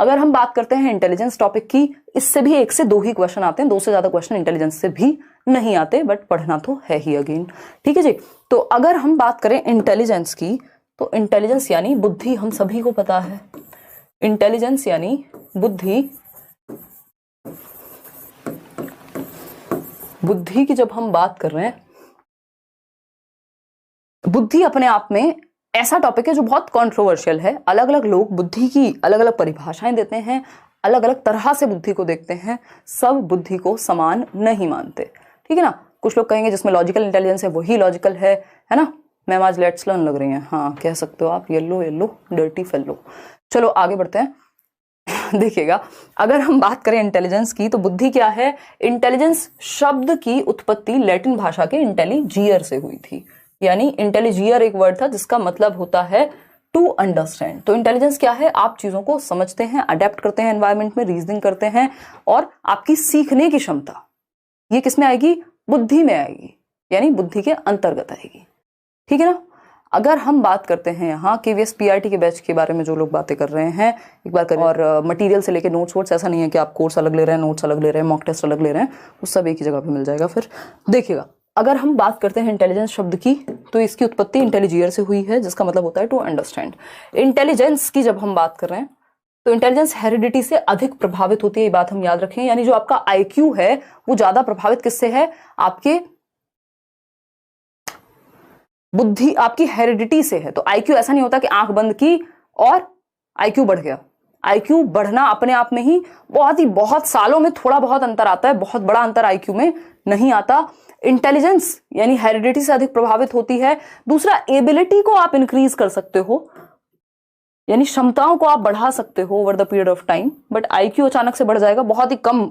अगर हम बात करते हैं इंटेलिजेंस टॉपिक की, इससे भी 1 से 2 ही क्वेश्चन आते हैं, 2 से ज्यादा क्वेश्चन इंटेलिजेंस से भी नहीं आते, बट पढ़ना तो है ही अगेन। ठीक है जी। तो अगर हम बात करें इंटेलिजेंस की, तो इंटेलिजेंस यानी बुद्धि, हम सभी को पता है इंटेलिजेंस यानी बुद्धि। बुद्धि की जब हम बात कर रहे हैं, बुद्धि अपने आप में ऐसा टॉपिक है जो बहुत कंट्रोवर्शियल है। अलग अलग लोग बुद्धि की अलग अलग परिभाषाएं देते हैं, अलग अलग तरह से बुद्धि को देखते हैं, सब बुद्धि को समान नहीं मानते। ठीक है ना। कुछ लोग कहेंगे जिसमें लॉजिकल इंटेलिजेंस है वही लॉजिकल है ना। मैम आज लेट्स लर्न लग रही हैं, हाँ कह सकते हो आप, येलो येलो डर्टी फेलो। चलो आगे बढ़ते हैं। देखिएगा, अगर हम बात करें इंटेलिजेंस की, तो बुद्धि क्या है? इंटेलिजेंस शब्द की उत्पत्ति लैटिन भाषा के इंटेलिजियर से हुई थी। यानी इंटेलिजियर एक वर्ड था जिसका मतलब होता है टू अंडरस्टैंड। तो इंटेलिजेंस क्या है? आप चीजों को समझते हैं, अडेप्ट करते हैं एनवायरमेंट में, रीजनिंग करते हैं, और आपकी सीखने की क्षमता ये किसमें आएगी? बुद्धि में आएगी, यानी बुद्धि के अंतर्गत आएगी। ठीक है ना। अगर हम बात करते हैं यहाँ KVS PRT के बैच के बारे में, जो लोग बातें कर रहे हैं एक बार करें, और मटेरियल से लेके नोट्स वोट्स, ऐसा नहीं है कि आप कोर्स अलग ले रहे हैं, नोट्स अलग ले रहे हैं, मॉक टेस्ट अलग ले रहे हैं, वो सब एक ही जगह पे मिल जाएगा। फिर देखिएगा, अगर हम बात करते हैं इंटेलिजेंस शब्द की, तो इसकी उत्पत्ति इंटेलिजियर से हुई है, जिसका मतलब होता है टू अंडरस्टैंड। इंटेलिजेंस की जब हम बात कर रहे हैं, तो इंटेलिजेंस हेरिडिटी से अधिक प्रभावित होती है, ये बात हम याद रखें। यानी जो आपका IQ है वो ज्यादा प्रभावित किससे है? आपके बुद्धि, आपकी हेरिडिटी से है। तो IQ ऐसा नहीं होता कि आंख बंद की और IQ बढ़ गया। IQ बढ़ना अपने आप में ही बहुत सालों में थोड़ा बहुत अंतर आता है, बहुत बड़ा अंतर IQ में नहीं आता। इंटेलिजेंस यानी हेरिडिटी से अधिक प्रभावित होती है। दूसरा, एबिलिटी को आप इंक्रीज कर सकते हो, यानी क्षमताओं को आप बढ़ा सकते हो over the period of time, but IQ अचानक से बढ़ जाएगा, बहुत ही कम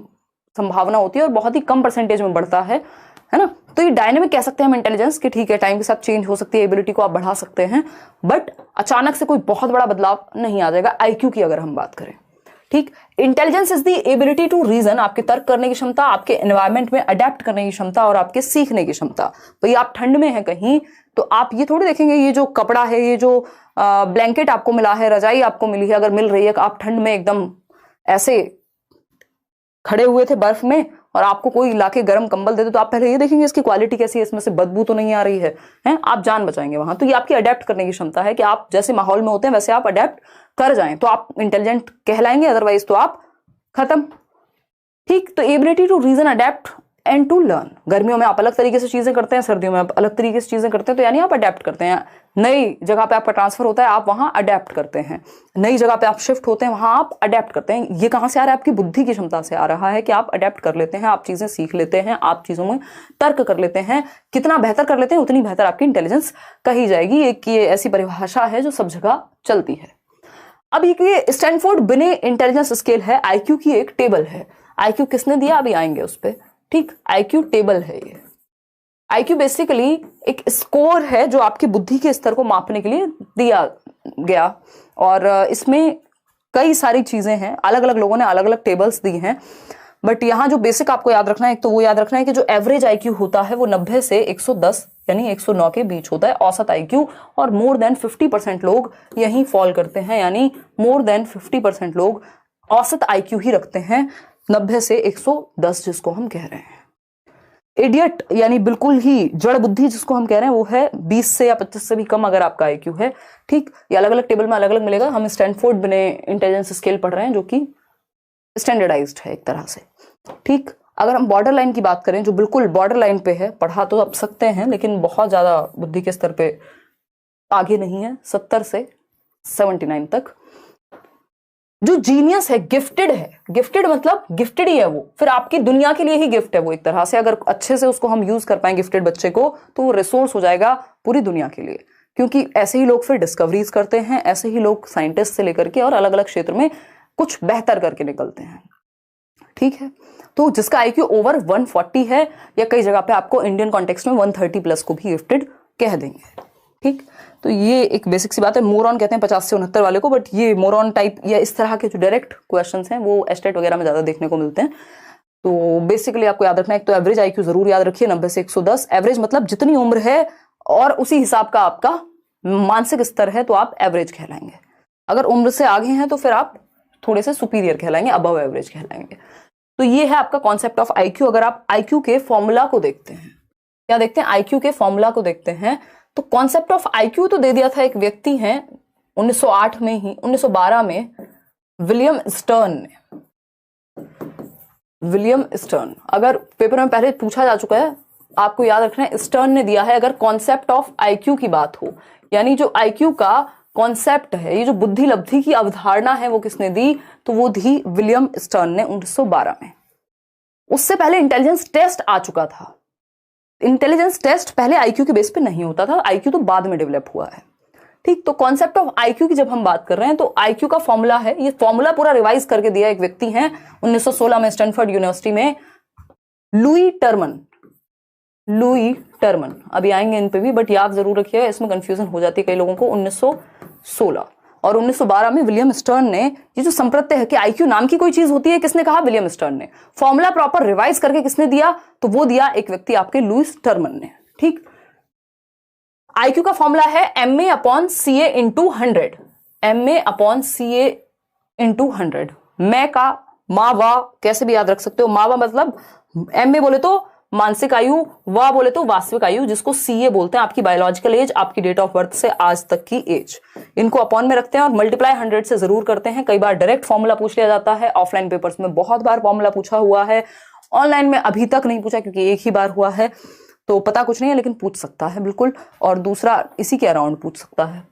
संभावना होती है और बहुत ही कम परसेंटेज में बढ़ता है ना। तो ये डायनेमिक कह सकते हैं हम इंटेलिजेंस कि ठीक है, टाइम के साथ चेंज हो सकती है, एबिलिटी को आप बढ़ा सकते हैं, बट अचानक से कोई बहुत बड़ा बदलाव नहीं आ जाएगा IQ की अगर हम बात करें। ठीक। Intelligence is the ability to reason, आपके तर्क करने की क्षमता, आपके एनवायरमेंट में अडेप्ट करने की क्षमता और आपके सीखने की क्षमता। भाई आप ठंड में हैं कहीं, तो आप ये थोड़ी देखेंगे ये जो कपड़ा है, ये जो ब्लैंकेट आपको मिला है, रजाई आपको मिली है, अगर मिल रही है, आप ठंड में एकदम ऐसे खड़े हुए थे बर्फ में और आपको कोई लाके गर्म कंबल दे दे, तो आप पहले ये देखेंगे इसकी क्वालिटी कैसी है, इसमें से बदबू तो नहीं आ रही है, आप जान बचाएंगे वहां। तो ये आपकी अडेप्ट करने की क्षमता है कि आप जैसे माहौल में होते हैं वैसे आप अडेप्ट कर जाएं, तो आप इंटेलिजेंट कहलाएंगे, अदरवाइज तो आप खत्म। ठीक। तो ability to reason, adapt and to learn. गर्मियों में आप अलग तरीके से चीजें करते हैं, सर्दियों में आप अलग तरीके से चीजें करते हैं, तो यानी आप अडेप्ट करते हैं। नई जगह पे आपका ट्रांसफर होता है, आप वहां अडेप्ट करते हैं। नई जगह पे आप शिफ्ट होते हैं, वहां आप अडेप्ट करते हैं। ये कहां से आ रहा है? आपकी बुद्धि की क्षमता से आ रहा है कि आप अडेप्ट कर लेते हैं, आप चीजें सीख लेते हैं, आप चीजों में तर्क कर लेते हैं। कितना बेहतर कर लेते हैं उतनी बेहतर आपकी इंटेलिजेंस कही जाएगी। एक ये ऐसी परिभाषा है जो सब जगह चलती है। अब ये स्टैनफोर्ड बिने इंटेलिजेंस स्केल है, IQ की एक टेबल है। IQ किसने दिया? अभी आएंगे उस पर। ठीक। IQ टेबल है ये। IQ बेसिकली एक स्कोर है जो आपकी बुद्धि के स्तर को मापने के लिए दिया गया, और इसमें कई सारी चीजें हैं, अलग अलग लोगों ने अलग अलग टेबल्स दी हैं, बट यहाँ जो बेसिक आपको याद रखना है, एक तो वो याद रखना है कि जो एवरेज IQ होता है वो 90 से 110 यानी 109 के बीच होता है औसत IQ, और मोर देन 50% लोग यहीं फॉल करते हैं, यानी मोर देन 50% लोग औसत IQ ही रखते हैं, 90 से 110 जिसको हम कह रहे हैं। इडियट यानी बिल्कुल ही जड़ बुद्धि जिसको हम कह रहे हैं, वो है 20 से या 25 से भी कम अगर आपका IQ है। ठीक। ये अलग अलग टेबल में अलग अलग मिलेगा। हम स्टैनफोर्ड बिने इंटेलिजेंस स्केल पढ़ रहे हैं जो कि स्टैंडर्डाइज्ड है एक तरह से। ठीक। अगर हम बॉर्डर लाइन की बात करें, जो बिल्कुल बॉर्डर लाइन पे है, पढ़ा तो आप सकते हैं लेकिन बहुत ज्यादा बुद्धि के स्तर पे आगे नहीं है, 70 से 79 तक। जो जीनियस है, गिफ्टेड है, गिफ्टेड मतलब गिफ्टेड ही है वो, फिर आपकी दुनिया के लिए ही गिफ्ट है वो एक तरह से। अगर अच्छे से उसको हम यूज कर पाए गिफ्टेड बच्चे को, तो वो रिसोर्स हो जाएगा पूरी दुनिया के लिए, क्योंकि ऐसे ही लोग फिर डिस्कवरीज करते हैं, ऐसे ही लोग साइंटिस्ट से लेकर के और अलग अलग क्षेत्र में कुछ बेहतर करके निकलते हैं। ठीक है। तो जिसका IQ ओवर 140 है, या कई जगह पे आपको इंडियन कॉन्टेक्स्ट में 130 प्लस को भी गिफ्टेड कह देंगे। ठीक। तो ये एक बेसिक सी बात है। मोरॉन कहते हैं 50 से 69 वाले को, बट ये मोरॉन टाइप या इस तरह के जो डायरेक्ट क्वेश्चंस हैं वो एस्टेट वगैरह में ज्यादा देखने को मिलते हैं। तो बेसिकली आपको याद रखना है, एक तो एवरेज IQ जरूर याद रखिए, 90 से 110। एवरेज मतलब जितनी उम्र है और उसी हिसाब का आपका मानसिक स्तर है, तो आप एवरेज कहलाएंगे। अगर उम्र से आगे हैं तो फिर आप थोड़े से सुपीरियर कहलाएंगे, अबव एवरेज कहलाएंगे। तो ये है आपका कॉन्सेप्ट ऑफ आईक्यू। अगर आप आईक्यू के फॉर्मूला को देखते हैं, क्या देखते हैं, आईक्यू के फॉर्मूला को देखते हैं, तो कॉन्सेप्ट ऑफ आईक्यू तो दे दिया था, एक व्यक्ति हैं 1908 में ही 1912 में विलियम स्टर्न ने, विलियम स्टर्न, अगर पेपर में पहले पूछा जा चुका है, आपको याद रखना है, स्टर्न ने दिया है। अगर कॉन्सेप्ट ऑफ आईक्यू की बात हो, यानी जो आईक्यू का कॉन्सेप्ट है, ये जो बुद्धि लब्धि की अवधारणा है, वो किसने दी, तो वो दी विलियम स्टर्न ने 1912 में। उससे पहले इंटेलिजेंस टेस्ट आ चुका था। इंटेलिजेंस टेस्ट पहले आईक्यू के बेस पे नहीं होता था, आईक्यू तो बाद में डेवलप हुआ है। ठीक, तो कॉन्सेप्ट ऑफ आईक्यू की जब हम बात कर रहे हैं, तो आईक्यू का फॉर्मूला है, ये फॉर्मूला पूरा रिवाइज करके दिया एक व्यक्ति है 1916 में स्टैनफोर्ड यूनिवर्सिटी में, लुई टर्मन। लुई टर्मन, अभी आएंगे इन पे भी, बट याद जरूर रखिएगा, इसमें कंफ्यूजन हो जाती है कई लोगों को। 1916 और 1912 में विलियम स्टर्न ने ये जो संप्रत्यय है कि आईक्यू नाम की कोई चीज होती है, किसने कहा, विलियम स्टर्न ने। फॉर्मूला प्रॉपर रिवाइज करके किसने दिया, तो वो दिया एक व्यक्ति आपके लुईस टर्मन ने। ठीक, आईक्यू का फॉर्मूला है MA/CA × 100, MA/CA × 100। मैं का मा वा कैसे भी याद रख सकते हो, मावा मतलब MA बोले तो मानसिक आयु, वा बोले तो वास्तविक आयु, जिसको CA बोलते हैं, आपकी बायोलॉजिकल एज, आपकी डेट ऑफ बर्थ से आज तक की एज। इनको अपॉन में रखते हैं और मल्टीप्लाई 100 से जरूर करते हैं। कई बार डायरेक्ट फॉर्मूला पूछ लिया जाता है, ऑफलाइन पेपर्स में बहुत बार फॉर्मूला पूछा हुआ है, ऑनलाइन में अभी तक नहीं पूछा क्योंकि एक ही बार हुआ है, तो पता कुछ नहीं है, लेकिन पूछ सकता है बिल्कुल। और दूसरा इसी के अराउंड पूछ सकता है।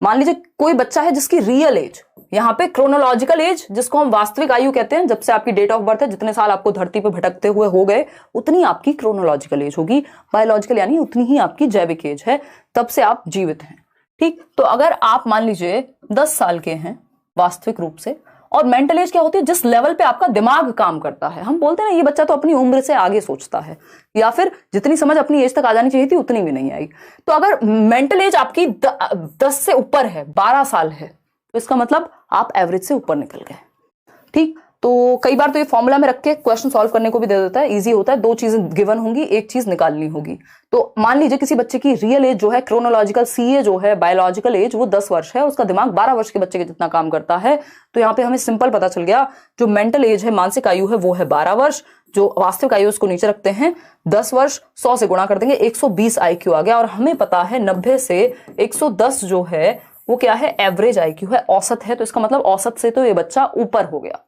मान लीजिए कोई बच्चा है जिसकी रियल एज, यहाँ पे क्रोनोलॉजिकल एज जिसको हम वास्तविक आयु कहते हैं, जब से आपकी डेट ऑफ बर्थ है, जितने साल आपको धरती पे भटकते हुए हो गए, उतनी आपकी क्रोनोलॉजिकल एज होगी। बायोलॉजिकल यानी उतनी ही आपकी जैविक एज है, तब से आप जीवित हैं। ठीक, तो अगर आप मान लीजिए 10 साल के हैं वास्तविक रूप से, और मेंटल एज क्या होती है, जिस लेवल पे आपका दिमाग काम करता है। हम बोलते हैं ना, ये बच्चा तो अपनी उम्र से आगे सोचता है, या फिर जितनी समझ अपनी एज तक आ जानी चाहिए थी उतनी भी नहीं आई। तो अगर मेंटल एज आपकी 10 से ऊपर है, 12 साल है, तो इसका मतलब आप एवरेज से ऊपर निकल गए। ठीक, तो कई बार तो ये फॉर्मूला में रख के क्वेश्चन सॉल्व करने को भी दे देता है, इजी होता है। 2 चीजें गिवन होंगी, एक चीज निकालनी होगी। तो मान लीजिए किसी बच्चे की रियल एज जो है, क्रोनोलॉजिकल CA जो है, बायोलॉजिकल एज, वो 10 वर्ष है, उसका दिमाग 12 वर्ष के बच्चे के जितना काम करता है। तो यहाँ पे हमें सिंपल पता चल गया, जो मेंटल एज है, मानसिक आयु है, वो है 12 वर्ष। जो वास्तविक आयु उसको नीचे रखते हैं 10 वर्ष, 100 से गुणा कर देंगे, 120 IQ आ गया। और हमें पता है 90 से 110 जो है वो क्या है, एवरेज IQ है, औसत है। तो इसका मतलब औसत से तो ये बच्चा ऊपर हो गया।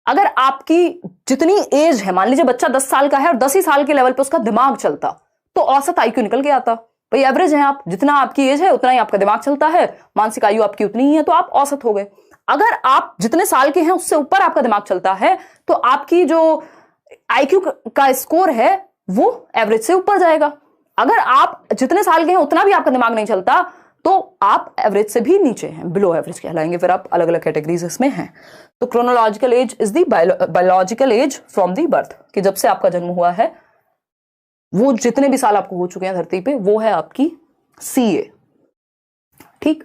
अगर आपकी जितनी एज है, मान लीजिए बच्चा 10 साल का है और 10 ही साल के लेवल पे उसका दिमाग चलता, तो औसत IQ निकल के आता। भाई एवरेज है आप, जितना आपकी एज है उतना ही आपका दिमाग चलता है, मानसिक आयु आपकी उतनी ही है, तो आप औसत हो गए। अगर आप जितने साल के हैं उससे ऊपर आपका दिमाग चलता है, तो आपकी जो IQ का स्कोर है वो एवरेज से ऊपर जाएगा। अगर आप जितने साल के हैं उतना भी आपका दिमाग नहीं चलता, तो आप एवरेज से भी नीचे हैं, बिलो एवरेज कहलाएंगे। फिर आप अलग अलग कैटेगरीज इसमें हैं। तो chronological age is the biological age from the birth, कि जब से आपका जन्म हुआ है, वो जितने भी साल आपको हो चुके हैं धरती पे, वो है आपकी CA। ठीक,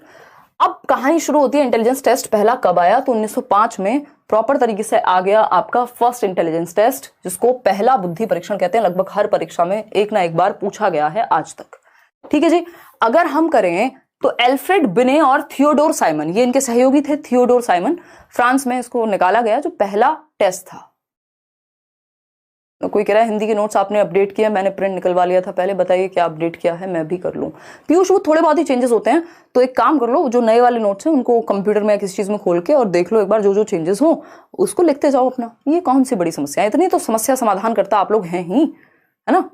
अब कहानी शुरू होती है। इंटेलिजेंस टेस्ट पहला कब आया, तो 1905 में प्रॉपर तरीके से आ गया आपका फर्स्ट इंटेलिजेंस टेस्ट, जिसको पहला बुद्धि परीक्षण कहते हैं। लगभग हर परीक्षा में एक ना एक बार पूछा गया है आज तक। ठीक है जी, अगर हम करें तो एल्फ्रेड बिने और थियोडोर साइमन, ये इनके सहयोगी थे। थियोडोर साइमन, फ्रांस में इसको निकाला गया जो पहला टेस्ट था। तो कोई कह रहा है हिंदी के नोट्स आपने अपडेट किया, मैंने प्रिंट निकलवा लिया था पहले, बताइए क्या अपडेट किया है, मैं भी कर लूं। पीयूष, वो थोड़े बहुत ही चेंजेस होते हैं, तो एक काम कर लो, जो नए वाले नोट्स हैं उनको कंप्यूटर में किसी चीज में खोल के और देख लो एक बार, जो जो चेंजेस हो उसको लिखते जाओ अपना। ये कौन सी बड़ी समस्या है, इतनी तो समस्या समाधान करता आप लोग हैं ही, है ना।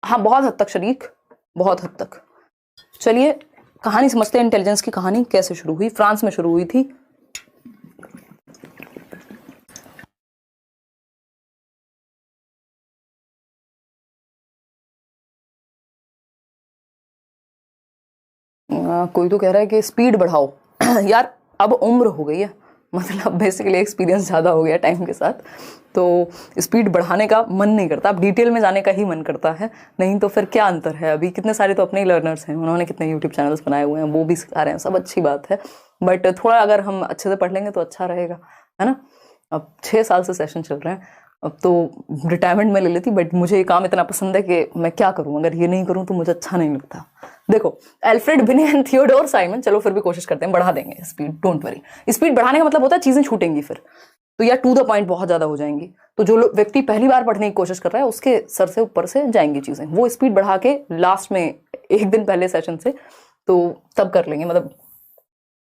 हाँ, बहुत हद तक शरीक, बहुत हद तक। चलिए कहानी समझते हैं, इंटेलिजेंस की कहानी कैसे शुरू हुई। फ्रांस में शुरू हुई थी। कोई तो कह रहा है कि स्पीड बढ़ाओ यार अब उम्र हो गई है, मतलब बेसिकली एक्सपीरियंस ज़्यादा हो गया टाइम के साथ, तो स्पीड बढ़ाने का मन नहीं करता, अब डिटेल में जाने का ही मन करता है। नहीं तो फिर क्या अंतर है, अभी कितने सारे तो अपने ही लर्नर्स हैं, उन्होंने कितने यूट्यूब चैनल्स बनाए हुए हैं, वो भी सिखा रहे हैं, सब अच्छी बात है। बट थोड़ा अगर हम अच्छे से पढ़ लेंगे तो अच्छा रहेगा, है ना। अब 6 साल से सेशन चल रहे हैं, अब तो रिटायरमेंट में ले लेती, बट मुझे ये काम इतना पसंद है कि मैं क्या करूं, अगर ये नहीं करूं तो मुझे अच्छा नहीं लगता। देखो, एल्फ्रेड बिने एंड थियोडोर साइमन, चलो फिर भी कोशिश करते हैं, बढ़ा देंगे स्पीड, डोंट वरी। स्पीड बढ़ाने का मतलब होता है चीजें छूटेंगी फिर तो, या टू द पॉइंट बहुत ज्यादा हो जाएंगी। तो जो व्यक्ति पहली बार पढ़ने की कोशिश कर रहा है उसके सर से ऊपर से जाएंगी चीजें, वो स्पीड बढ़ा के लास्ट में एक दिन पहले सेशन से तो तब कर लेंगे, मतलब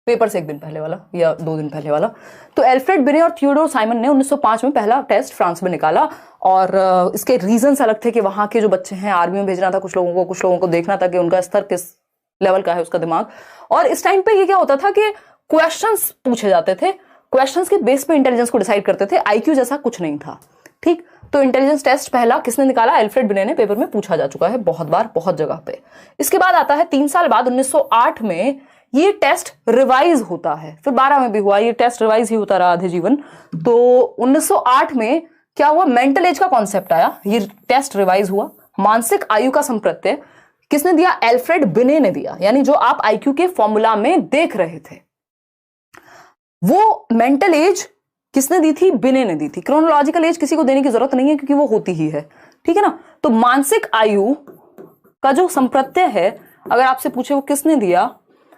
पेपर से एक दिन पहले वाला या 2 दिन पहले वाला। तो एल्फ्रेड बिने और थियोडोर साइमन ने 1905 में पहला टेस्ट फ्रांस में निकाला, और इसके रीजंस अलग थे कि वहां के जो बच्चे हैं आर्मी में भेजना था कुछ लोगों को देखना था कि उनका स्तर किस लेवल का है, उसका दिमाग। और इस टाइम पे ये क्या होता था कि क्वेश्चंस पूछे जाते थे, क्वेश्चंस के बेस पे इंटेलिजेंस को डिसाइड करते थे, आईक्यू जैसा कुछ नहीं था। ठीक, तो इंटेलिजेंस टेस्ट पहला किसने निकाला? एल्फ्रेड बिने ने। पेपर में पूछा जा चुका है बहुत बार, बहुत जगह पे। इसके बाद आता है 3 साल बाद 1908 में ये टेस्ट रिवाइज होता है, फिर 12 में भी हुआ, ये टेस्ट रिवाइज ही होता रहा आधे जीवन। तो 1908 में क्या हुआ? मेंटल एज का कॉन्सेप्ट आया, ये टेस्ट रिवाइज हुआ। मानसिक आयु का संप्रत्यय किसने दिया? एल्फ्रेड बिने ने दिया, यानी जो आप आईक्यू के फॉर्मूला में देख रहे थे वो मेंटल एज किसने दी थी? बिने ने दी थी। क्रोनोलॉजिकल एज किसी को देने की जरूरत नहीं है क्योंकि वो होती ही है, ठीक है ना। तो मानसिक आयु का जो संप्रत्यय है, अगर आपसे पूछे वो किसने दिया,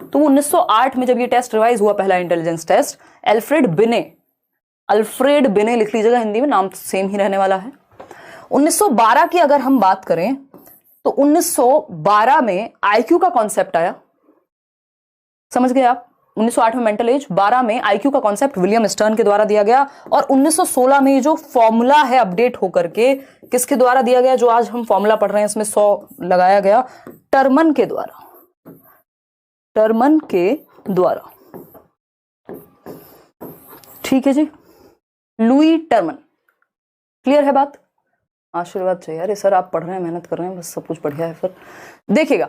तो 1908 में जब ये टेस्ट रिवाइज हुआ, पहला इंटेलिजेंस टेस्ट, अल्फ्रेड बिने लिख लीजिएगा, हिंदी में नाम सेम ही रहने वाला है। 1912 की अगर हम बात करें तो 1912 में आईक्यू का कॉन्सेप्ट आया, समझ गए आप? 1908 में मेंटल एज, 12 में आईक्यू का कॉन्सेप्ट विलियम स्टर्न के द्वारा दिया गया, और 1916 में जो फॉर्मूला है अपडेट होकर के किसके द्वारा दिया गया? जो आज हम फॉर्मूला पढ़ रहे हैं इसमें 100 लगाया गया, टर्मन के द्वारा। ठीक है जी, लुई टर्मन। क्लियर है बात? आशीर्वाद चाहिए। अरे सर आप पढ़ रहे हैं, मेहनत कर रहे हैं, बस सब कुछ बढ़िया है। फिर देखिएगा,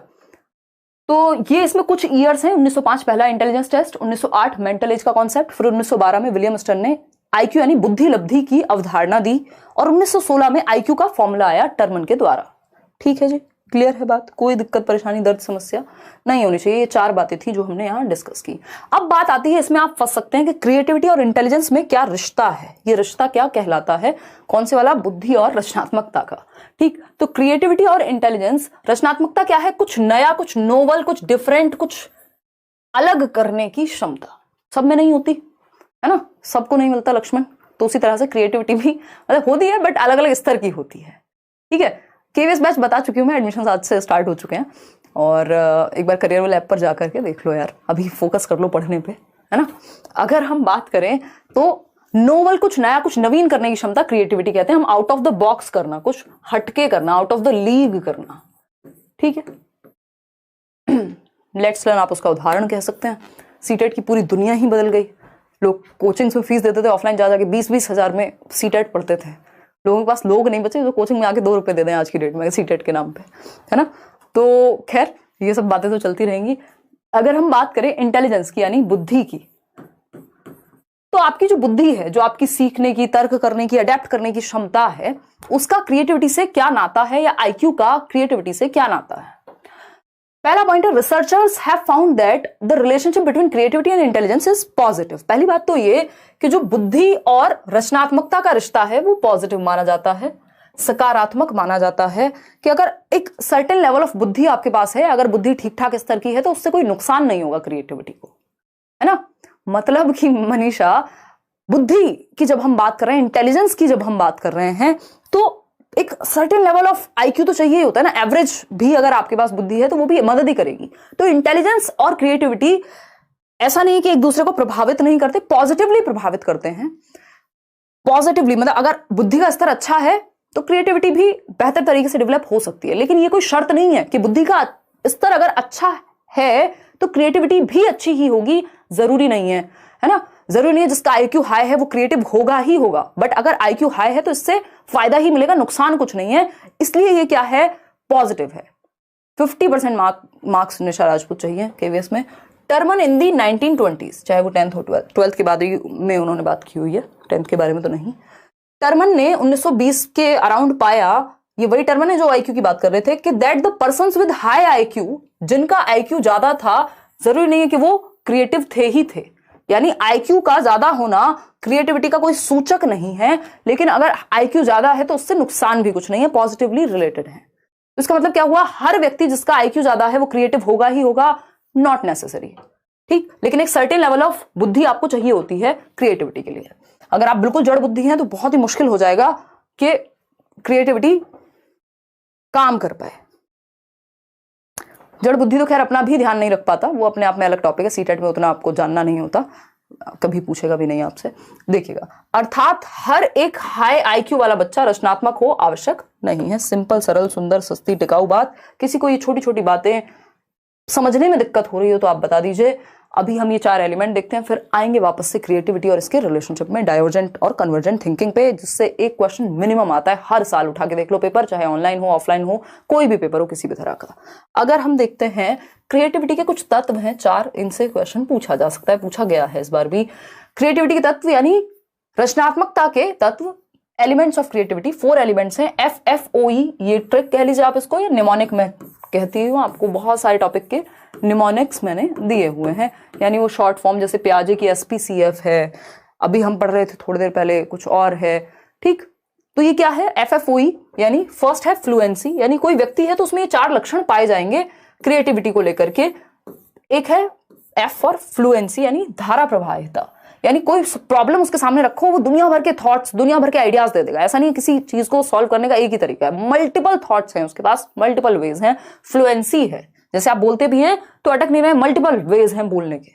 तो ये इसमें कुछ ईयर्स हैं। 1905 पहला इंटेलिजेंस टेस्ट, 1908 मेंटल एज का कॉन्सेप्ट, फिर 1912 में विलियम स्टर्न ने आईक्यू यानी बुद्धि लब्धि की अवधारणा दी, और 1916 में आईक्यू का फॉर्मूला आया टर्मन के द्वारा। ठीक है जी, क्लियर है बात? कोई दिक्कत परेशानी दर्द समस्या नहीं होनी चाहिए। ये 4 बातें थी जो हमने यहाँ डिस्कस की। अब बात आती है, इसमें आप फंस सकते हैं कि क्रिएटिविटी और इंटेलिजेंस में क्या रिश्ता है, ये रिश्ता क्या कहलाता है? कौन से वाला? बुद्धि और रचनात्मकता का। ठीक, तो क्रिएटिविटी और इंटेलिजेंस, रचनात्मकता क्या है? कुछ नया, कुछ नोवल, कुछ डिफरेंट, कुछ अलग करने की क्षमता। सब में नहीं होती है ना, सबको नहीं मिलता लक्ष्मण। तो उसी तरह से क्रिएटिविटी भी मतलब होती है, बट अलग अलग स्तर की होती है। ठीक है, केवीएस बैच बता चुकी हूँ मैं, एडमिशन आज से स्टार्ट हो चुके हैं, और एक बार करियर ऐप पर जाकर के देख लो यार, अभी फोकस कर लो पढ़ने पे, है ना। अगर हम बात करें तो नोवल, कुछ नया, कुछ नवीन करने की क्षमता क्रिएटिविटी कहते हैं। हम आउट ऑफ द बॉक्स करना, कुछ हटके करना, आउट ऑफ द लीग करना। ठीक है, लेट्स लर्न आप उसका उदाहरण कह सकते हैं। सीटेट की पूरी दुनिया ही बदल गई। लोग कोचिंग्स में फीस देते थे, ऑफलाइन जा जाके 20-20 हजार में सीटेट पढ़ते थे। लोगों के पास लोग नहीं बचे जो कोचिंग में आके 2 रुपए दे दें आज की डेट में सीटेट के नाम पे, है ना। तो खैर ये सब बातें तो चलती रहेंगी। अगर हम बात करें इंटेलिजेंस की यानी बुद्धि की, तो आपकी जो बुद्धि है, जो आपकी सीखने की, तर्क करने की, अडेप्ट करने की क्षमता है, उसका क्रिएटिविटी से क्या नाता है, या आईक्यू का क्रिएटिविटी से क्या नाता है? पहला पॉइंट है, researchers have found that the relationship between creativity and intelligence is positive. पहली बात तो ये कि जो बुद्धि और रचनात्मकता का रिश्ता है वो पॉजिटिव माना जाता है, सकारात्मक माना जाता है, कि अगर एक सर्टेन लेवल ऑफ बुद्धि आपके पास है, अगर बुद्धि ठीक ठाक स्तर की है, तो उससे कोई नुकसान नहीं होगा क्रिएटिविटी को, है ना। मतलब कि मनीषा, बुद्धि की जब हम बात कर रहे हैं, इंटेलिजेंस की जब हम बात कर रहे हैं, तो एक सर्टेन लेवल ऑफ आईक्यू तो चाहिए ही होता है ना। एवरेज भी अगर आपके पास बुद्धि है तो वो भी मदद ही करेगी। तो इंटेलिजेंस और क्रिएटिविटी ऐसा नहीं कि एक दूसरे को प्रभावित नहीं करते, पॉजिटिवली प्रभावित करते हैं। पॉजिटिवली मतलब अगर बुद्धि का स्तर अच्छा है तो क्रिएटिविटी भी बेहतर तरीके से डेवलप हो सकती है, लेकिन ये कोई शर्त नहीं है कि बुद्धि का स्तर अगर अच्छा है तो क्रिएटिविटी भी अच्छी ही होगी, जरूरी नहीं है, है ना। जरूरी नहीं है जिसका आईक्यू हाई है वो क्रिएटिव होगा ही होगा, बट अगर आईक्यू हाई है तो इससे फायदा ही मिलेगा, नुकसान कुछ नहीं है। इसलिए ये क्या है, पॉजिटिव है। 50% मार्क्स निशा राजपूत चाहिए केवीएस में। टर्मन इन दी 1920s, चाहे वो 10th हो 12th के बाद में उन्होंने बात की हुई है, 10th के बारे में तो नहीं। टर्मन ने 1920 के अराउंड पाया, ये वही टर्मन है जो आईक्यू की बात कर रहे थे, कि that the persons with high IQ, जिनका आईक्यू ज्यादा था, जरूरी नहीं है कि वो क्रिएटिव थे ही थे। यानी आईक्यू का ज्यादा होना क्रिएटिविटी का कोई सूचक नहीं है, लेकिन अगर आईक्यू ज्यादा है तो उससे नुकसान भी कुछ नहीं है, पॉजिटिवली रिलेटेड है। इसका मतलब क्या हुआ, हर व्यक्ति जिसका आईक्यू ज्यादा है वो क्रिएटिव होगा ही होगा, नॉट नेसेसरी, ठीक। लेकिन एक सर्टेन लेवल ऑफ बुद्धि आपको चाहिए होती है क्रिएटिविटी के लिए। अगर आप बिल्कुल जड़ बुद्धि हैं तो बहुत ही मुश्किल हो जाएगा कि क्रिएटिविटी काम कर पाए। जड़ बुद्धि तो खैर अपना भी ध्यान नहीं रख पाता, वो अपने आप में अलग टॉपिक है, सीटेट में उतना आपको जानना नहीं होता, कभी पूछेगा भी नहीं आपसे। देखिएगा, अर्थात हर एक हाई आईक्यू वाला बच्चा रचनात्मक हो आवश्यक नहीं है। सिंपल, सरल, सुंदर, सस्ती, टिकाऊ बात। किसी को ये छोटी छोटी बातें समझने में दिक्कत हो रही हो तो आप बता दीजिए। अभी हम ये 4 एलिमेंट देखते हैं, फिर आएंगे वापस से क्रिएटिविटी और इसके रिलेशनशिप में, डाइवर्जेंट और कन्वर्जेंट थिंकिंग पे, जिससे एक क्वेश्चन मिनिमम आता है हर साल। उठा के देख लो पेपर, चाहे ऑनलाइन हो ऑफलाइन हो, कोई भी पेपर हो किसी भी तरह का। अगर हम देखते हैं क्रिएटिविटी के कुछ तत्व हैं 4, इनसे क्वेश्चन पूछा जा सकता है, पूछा गया है इस बार भी। क्रिएटिविटी के तत्व यानी रचनात्मकता के तत्व, एलिमेंट्स ऑफ क्रिएटिविटी 4 एलिमेंट्स हैं। FFOE, ये ट्रिक कह लीजिए आप इसको, या निमोनिक में कहती हूँ आपको, बहुत सारे टॉपिक के निमोनिक्स मैंने दिए हुए हैं, यानी वो शॉर्ट फॉर्म, जैसे पियाजे की SPCF है, अभी हम पढ़ रहे थे थोड़ी देर पहले कुछ और है, ठीक। तो ये क्या है, FFOE यानी फर्स्ट है फ्लुएंसी, यानी कोई व्यक्ति है तो उसमें ये 4 लक्षण पाए जाएंगे क्रिएटिविटी को लेकर के। एक है F फॉर फ्लुएंसी यानी धारा प्रवाहिता, यानी कोई प्रॉब्लम उसके सामने रखो, वो दुनिया भर के थॉट्स, दुनिया भर के आइडियाज दे देगा। ऐसा नहीं है किसी चीज को सॉल्व करने का एक ही तरीका है, मल्टीपल थॉट्स हैं उसके पास, मल्टीपल वेज हैं। फ्लुएंसी है, जैसे आप बोलते भी हैं तो अटक नहीं रहे, मल्टीपल वेज हैं बोलने के।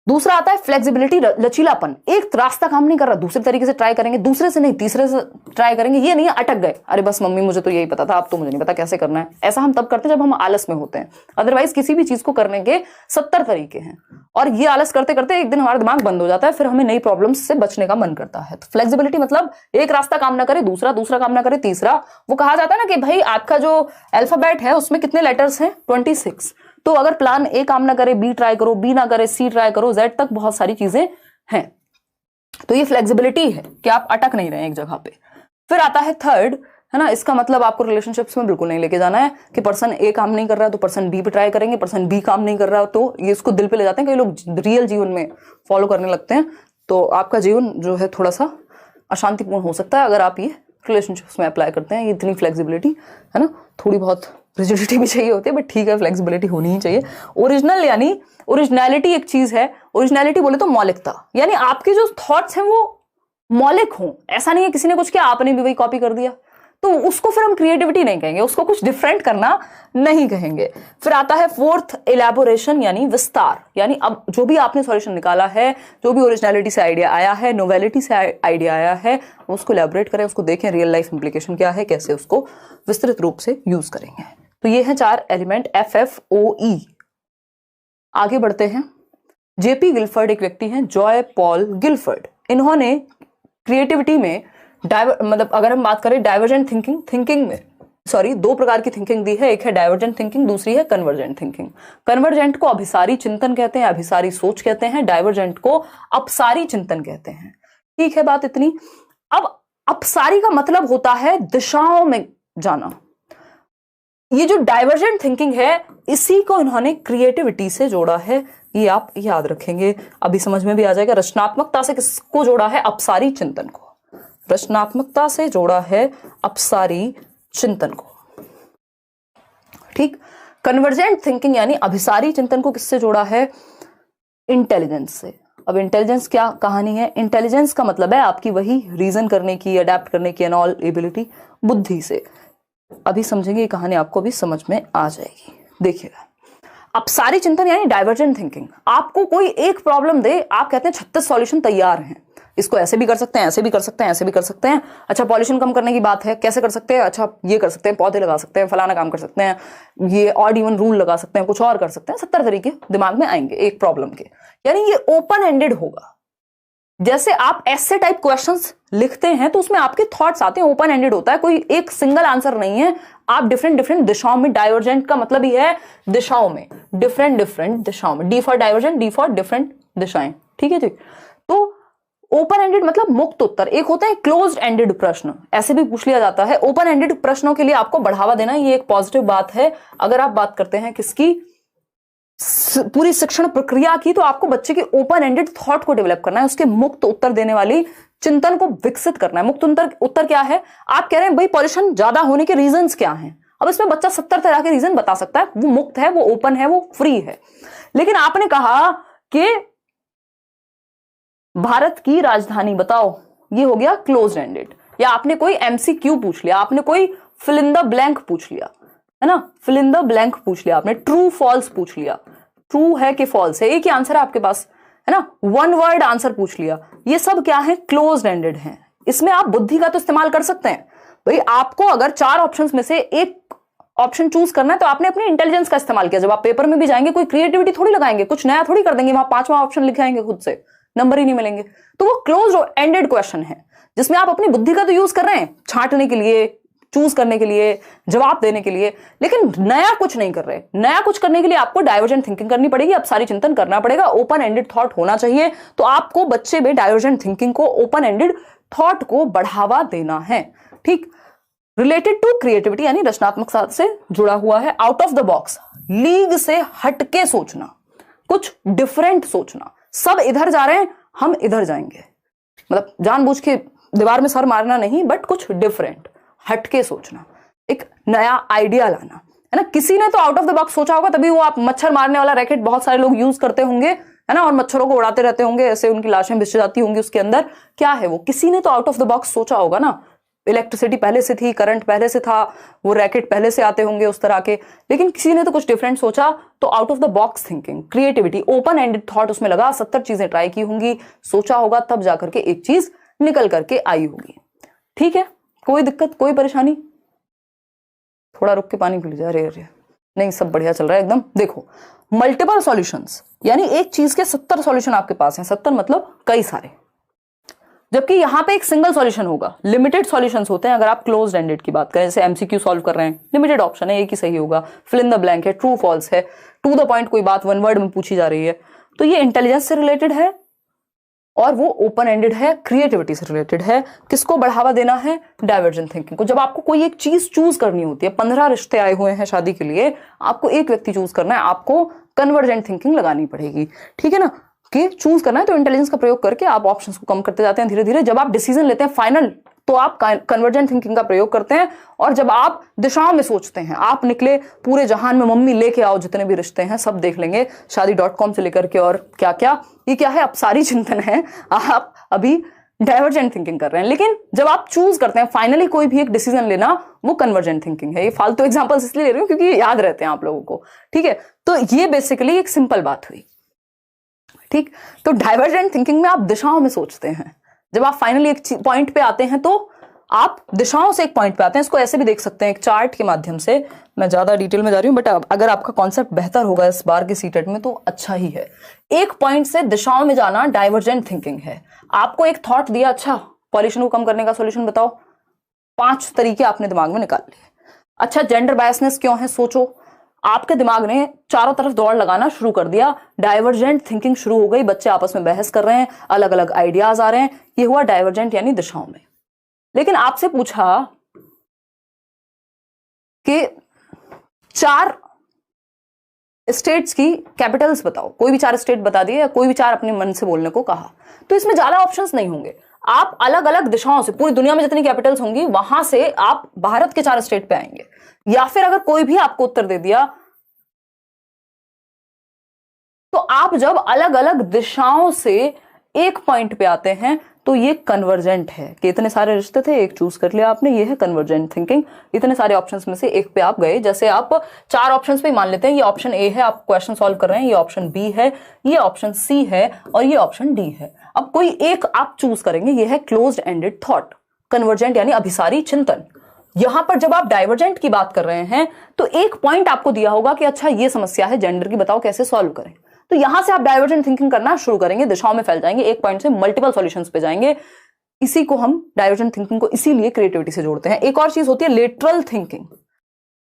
दूसरा आता है फ्लेक्सिबिलिटी, लचीलापन। एक रास्ता काम नहीं कर रहा, दूसरे तरीके से ट्राई करेंगे, दूसरे से नहीं तीसरे से ट्राई करेंगे। ये नहीं है अटक गए, अरे बस मम्मी मुझे तो यही पता था, अब तो मुझे नहीं पता कैसे करना है। ऐसा हम तब करते हैं जब हम आलस में होते हैं, अदरवाइज किसी भी चीज को करने के 70 तरीके हैं, और ये आलस करते करते एक दिन हमारा दिमाग बंद हो जाता है, फिर हमें नई प्रॉब्लम्स से बचने का मन करता है। तो फ्लेक्सिबिलिटी मतलब एक रास्ता काम ना करे दूसरा, दूसरा काम ना करे तीसरा। वो कहा जाता है ना कि भाई आपका जो अल्फाबेट है उसमें कितने लेटर्स हैं, 26। तो अगर प्लान A काम ना करे B ट्राई करो, B ना करे C ट्राई करो, Z तक बहुत सारी चीजें हैं। तो ये फ्लेक्सिबिलिटी है कि आप अटक नहीं रहे एक जगह पे। फिर आता है थर्ड, है ना, इसका मतलब आपको रिलेशनशिप्स में बिल्कुल नहीं लेके जाना है कि पर्सन A काम नहीं कर रहा है तो पर्सन B पे ट्राई करेंगे, पर्सन B काम नहीं कर रहा तो ये इसको दिल पे ले जाते हैं। कई लोग रियल जीवन में फॉलो करने लगते हैं, तो आपका जीवन जो है थोड़ा सा अशांतिपूर्ण हो सकता है अगर आप ये रिलेशनशिप्स में अप्लाई करते हैं। ये इतनी फ्लेक्सिबिलिटी है ना, थोड़ी बहुत रिजिडिटी भी चाहिए होती है, बट ठीक है, फ्लेक्सिबिलिटी होनी ही चाहिए। ओरिजिनल यानी ओरिजिनलिटी एक चीज है, ओरिजिनलिटी बोले तो मौलिकता, यानी आपके जो थॉट्स हैं वो मौलिक हों। ऐसा नहीं है किसी ने कुछ किया आपने भी वही कॉपी कर दिया, तो उसको फिर हम क्रिएटिविटी नहीं कहेंगे, उसको कुछ डिफरेंट करना नहीं कहेंगे। फिर आता है फोर्थ, इलैबोरेशन यानी विस्तार, यानी अब जो भी आपने सॉल्यूशन निकाला है, जो भी ओरिजिनलिटी से आइडिया आया है, नोवेलिटी से आइडिया आया है, उसको इलैबोरेट करें, उसको देखें रियल लाइफ इंप्लीकेशन क्या है, कैसे उसको विस्तृत रूप से यूज करेंगे। तो ये हैं 4 एलिमेंट FFOE। आगे बढ़ते हैं। JP गिलफर्ड एक व्यक्ति हैं, जॉय पॉल गिलफर्ड। इन्होंने क्रिएटिविटी में मतलब अगर हम बात करें डाइवर्जेंट थिंकिंग में 2 प्रकार की थिंकिंग दी है। एक है डाइवर्जेंट थिंकिंग, दूसरी है कन्वर्जेंट थिंकिंग। कन्वर्जेंट को अभिसारी चिंतन कहते हैं, अभिसारी सोच कहते हैं। डाइवर्जेंट को अपसारी चिंतन कहते हैं। ठीक है, बात इतनी। अब अपसारी का मतलब होता है दिशाओं में जाना। ये जो डाइवर्जेंट थिंकिंग है इसी को इन्होंने क्रिएटिविटी से जोड़ा है, ये आप याद रखेंगे, अभी समझ में भी आ जाएगा। रचनात्मकता से किसको जोड़ा है, अपसारी चिंतन को। रचनात्मकता से जोड़ा है अपसारी चिंतन को, ठीक। कन्वर्जेंट थिंकिंग यानी अभिसारी चिंतन को किससे जोड़ा है, इंटेलिजेंस से। अब इंटेलिजेंस क्या कहानी है, इंटेलिजेंस का मतलब है आपकी वही रीजन करने की, अडेप्ट करने की एनऑल एबिलिटी, बुद्धि से। अभी समझेंगे ये कहानी, आपको भी समझ में आ जाएगी। देखिएगा, अपसारी चिंतन यानी डाइवर्जेंट थिंकिंग। आपको कोई एक प्रॉब्लम दे, आप कहते हैं 36 सॉल्यूशन तैयार हैं, इसको ऐसे भी कर सकते हैं, ऐसे भी कर सकते हैं, ऐसे भी कर सकते हैं। अच्छा, पॉल्यूशन कम करने की बात है, कैसे कर सकते हैं, अच्छा ये कर सकते हैं, पौधे लगा सकते हैं, फलाना काम कर सकते हैं, ये ऑड इवन रूल लगा सकते हैं, कुछ और कर सकते हैं। 70 तरीके दिमाग में आएंगे एक प्रॉब्लम के, यानी ये ओपन एंडेड होगा। जैसे आप ऐसे टाइप क्वेश्चंस लिखते हैं तो उसमें आपके थॉट्स आते हैं, ओपन एंडेड होता है, कोई एक सिंगल आंसर नहीं है। आप डिफरेंट दिशाओं में, डाइवर्जेंट का मतलब ही है दिशाओं में, डिफरेंट दिशाओं में। D for divergent, D for different दिशाएं, ठीक है जी। तो ओपन एंडेड मतलब मुक्त उत्तर। एक होता है क्लोज्ड एंडेड प्रश्न, ऐसे भी पूछ लिया जाता है। ओपन एंडेड प्रश्नों के लिए आपको बढ़ावा देना, ये एक पॉजिटिव बात है। अगर आप बात करते हैं किसकी, पूरी शिक्षण प्रक्रिया की, तो आपको बच्चे के ओपन एंडेड थॉट को डेवलप करना है, उसके मुक्त उत्तर देने वाली चिंतन को विकसित करना है। मुक्त उत्तर क्या है? आप कह रहे हैं भाई पॉल्यूशन ज्यादा होने के रीजंस क्या हैं? अब इसमें बच्चा 70 तरह के रीजन बता सकता है, वो मुक्त है, वो ओपन है, वो फ्री है। लेकिन आपने कहा कि भारत की राजधानी बताओ, ये हो गया क्लोज एंडेड। या आपने कोई एमसीक्यू पूछ लिया, आपने कोई फिल इन द ब्लैंक पूछ लिया, है ना, फिल इन द ब्लैंक पूछ लिया आपने, ट्रू फॉल्स पूछ लिया, ट्रू है कि फॉल्स है, एक ही आंसर है आपके पास, है ना, वन वर्ड आंसर पूछ लिया, ये सब क्या है? क्लोज एंडेड है। इसमें आप बुद्धि का तो इस्तेमाल कर सकते हैं भाई। आपको अगर 4 ऑप्शंस में से एक ऑप्शन चूज करना है तो आपने अपने इंटेलिजेंस का इस्तेमाल किया। जब आप पेपर में भी जाएंगे कोई क्रिएटिविटी थोड़ी लगाएंगे, कुछ नया थोड़ी कर देंगे, वहां 5वां ऑप्शन लिखाएंगे खुद से, नंबर ही नहीं मिलेंगे। तो वो क्लोज एंडेड क्वेश्चन है जिसमें आप अपनी बुद्धि का तो यूज कर रहे हैं छांटने के लिए, चूज करने के लिए, जवाब देने के लिए, लेकिन नया कुछ नहीं कर रहे। नया कुछ करने के लिए आपको डाइवर्जेंट थिंकिंग करनी पड़ेगी, अब सारी चिंतन करना पड़ेगा, ओपन एंडेड थॉट होना चाहिए। तो आपको बच्चे में डाइवर्जेंट थिंकिंग को, ओपन एंडेड थॉट को बढ़ावा देना है। ठीक, रिलेटेड टू क्रिएटिविटी यानी रचनात्मकता से जुड़ा हुआ है। Out of the box, league से हटके सोचना, कुछ डिफरेंट सोचना। सब इधर जा रहे हैं, हम इधर जाएंगे, मतलब जानबूझ के दीवार में सर मारना नहीं, बट कुछ डिफरेंट, हटके सोचना, एक नया आइडिया लाना, है ना। किसी ने तो आउट ऑफ द बॉक्स सोचा होगा, तभी वो आप मच्छर मारने वाला रैकेट बहुत सारे लोग यूज करते होंगे, है ना, और मच्छरों को उड़ाते रहते होंगे, ऐसे उनकी लाशें भिस जाती होंगी उसके अंदर। क्या है वो? किसी ने तो आउट ऑफ द बॉक्स सोचा होगा ना। इलेक्ट्रिसिटी पहले से थी, करंट पहले से था, वो रैकेट पहले से आते होंगे उस तरह के, लेकिन किसी ने तो कुछ डिफरेंट सोचा। तो out of the box thinking, creativity, open ended thought उसमें लगा, 70 चीजें ट्राई की होंगी, सोचा होगा, तब जाकर के एक चीज निकल करके आई होगी। ठीक है, कोई दिक्कत, कोई परेशानी? थोड़ा रुक के पानी पी लीजिए। अरे अरे नहीं, सब बढ़िया चल रहा है एकदम। देखो, मल्टीपल सॉल्यूशंस यानी एक चीज के 70 सॉल्यूशन आपके पास हैं। 70 मतलब कई सारे, जबकि यहां पे एक सिंगल सॉल्यूशन होगा। लिमिटेड सॉल्यूशंस होते हैं अगर आप क्लोज एंडेड की बात करें, जैसे एमसीक्यू सॉल्व कर रहे हैं, लिमिटेड ऑप्शन है, एक ही सही होगा, फिल इन द ब्लैंक है, ट्रू फॉल्स है, टू द पॉइंट कोई बात वन वर्ड में पूछी जा रही है। तो ये इंटेलिजेंस से रिलेटेड है और वो ओपन एंडेड है, क्रिएटिविटी से रिलेटेड है। किसको बढ़ावा देना है? डाइवर्जेंट थिंकिंग को। जब आपको कोई एक चीज चूज करनी होती है, 15 रिश्ते आए हुए हैं शादी के लिए, आपको एक व्यक्ति चूज करना है, आपको कन्वर्जेंट थिंकिंग लगानी पड़ेगी। ठीक है ना, कि चूज करना है तो इंटेलिजेंस का प्रयोग करके आप ऑप्शंस को कम करते जाते हैं धीरे धीरे। जब आप डिसीजन लेते हैं फाइनल, तो आप कन्वर्जेंट थिंकिंग का प्रयोग करते हैं। और जब आप दिशाओं में सोचते हैं, आप निकले पूरे जहान में, मम्मी लेके आओ जितने भी रिश्ते हैं सब देख लेंगे, शादी.com से लेकर के और क्या क्या, ये क्या है, अब सारी चिंतन है, आप अभी डाइवर्जेंट थिंकिंग कर रहे हैं। लेकिन जब आप चूज करते हैं फाइनली कोई भी एक डिसीजन लेना, वो कन्वर्जेंट थिंकिंग है। ये फालतू एग्जांपल्स इसलिए ले रही हूं क्योंकि ये याद रहते हैं आप लोगों को। ठीक है, तो ये बेसिकली एक सिंपल बात हुई। ठीक, तो डाइवर्जेंट थिंकिंग में आप दिशाओं में सोचते हैं। जब आप फाइनली एक पॉइंट पे आते हैं तो आप दिशाओं से एक पॉइंट पे आते हैं। इसको ऐसे भी देख सकते हैं एक चार्ट के माध्यम से। मैं ज्यादा डिटेल में जा रही हूं, बट अगर आपका कॉन्सेप्ट बेहतर होगा इस बार के सीटेट में तो अच्छा ही है। एक पॉइंट से दिशाओं में जाना डाइवर्जेंट थिंकिंग है। आपको एक थॉट दिया, अच्छा पॉल्यूशन को कम करने का सोल्यूशन बताओ, 5 तरीके आपने दिमाग में निकाल लिए। अच्छा, जेंडर बायसनेस क्यों है, सोचो। आपके दिमाग ने चारों तरफ दौड़ लगाना शुरू कर दिया, डाइवर्जेंट थिंकिंग शुरू हो गई, बच्चे आपस में बहस कर रहे हैं, अलग अलग आइडियाज आ रहे हैं, ये हुआ डाइवर्जेंट यानी दिशाओं में। लेकिन आपसे पूछा कि 4 स्टेट्स की कैपिटल्स बताओ, कोई भी 4 स्टेट बता दिए या कोई भी 4 अपने मन से बोलने को कहा, तो इसमें ज्यादा ऑप्शंस नहीं होंगे। आप अलग अलग दिशाओं से, पूरी दुनिया में जितनी कैपिटल्स होंगी वहां से आप भारत के 4 स्टेट पे आएंगे। या फिर अगर कोई भी आपको उत्तर दे दिया, तो आप जब अलग अलग दिशाओं से एक पॉइंट पे आते हैं तो ये कन्वर्जेंट है कि इतने सारे रिश्ते थे, एक चूज कर लिया आपने, ये है कन्वर्जेंट थिंकिंग। इतने सारे ऑप्शंस में से एक पे आप गए। जैसे आप 4 ऑप्शंस पे मान लेते हैं, ये ऑप्शन ए है, आप क्वेश्चन सॉल्व कर रहे हैं, ये ऑप्शन बी है, ये ऑप्शन सी है और ये ऑप्शन डी है। अब कोई एक आप चूज करेंगे, ये है क्लोज्ड एंडेड थॉट, कन्वर्जेंट यानी अभिसारी चिंतन। यहां पर जब आप डाइवर्जेंट की बात कर रहे हैं तो एक पॉइंट आपको दिया होगा कि अच्छा ये समस्या है जेंडर की, बताओ कैसे सॉल्व करें। तो यहां से आप डाइवर्जेंट थिंकिंग करना शुरू करेंगे, दिशाओं में फैल जाएंगे, एक पॉइंट से मल्टीपल सॉल्यूशंस पे जाएंगे। इसी को हम डाइवर्जेंट थिंकिंग को इसीलिए क्रिएटिविटी से जोड़ते हैं। एक और चीज होती है लेटरल थिंकिंग।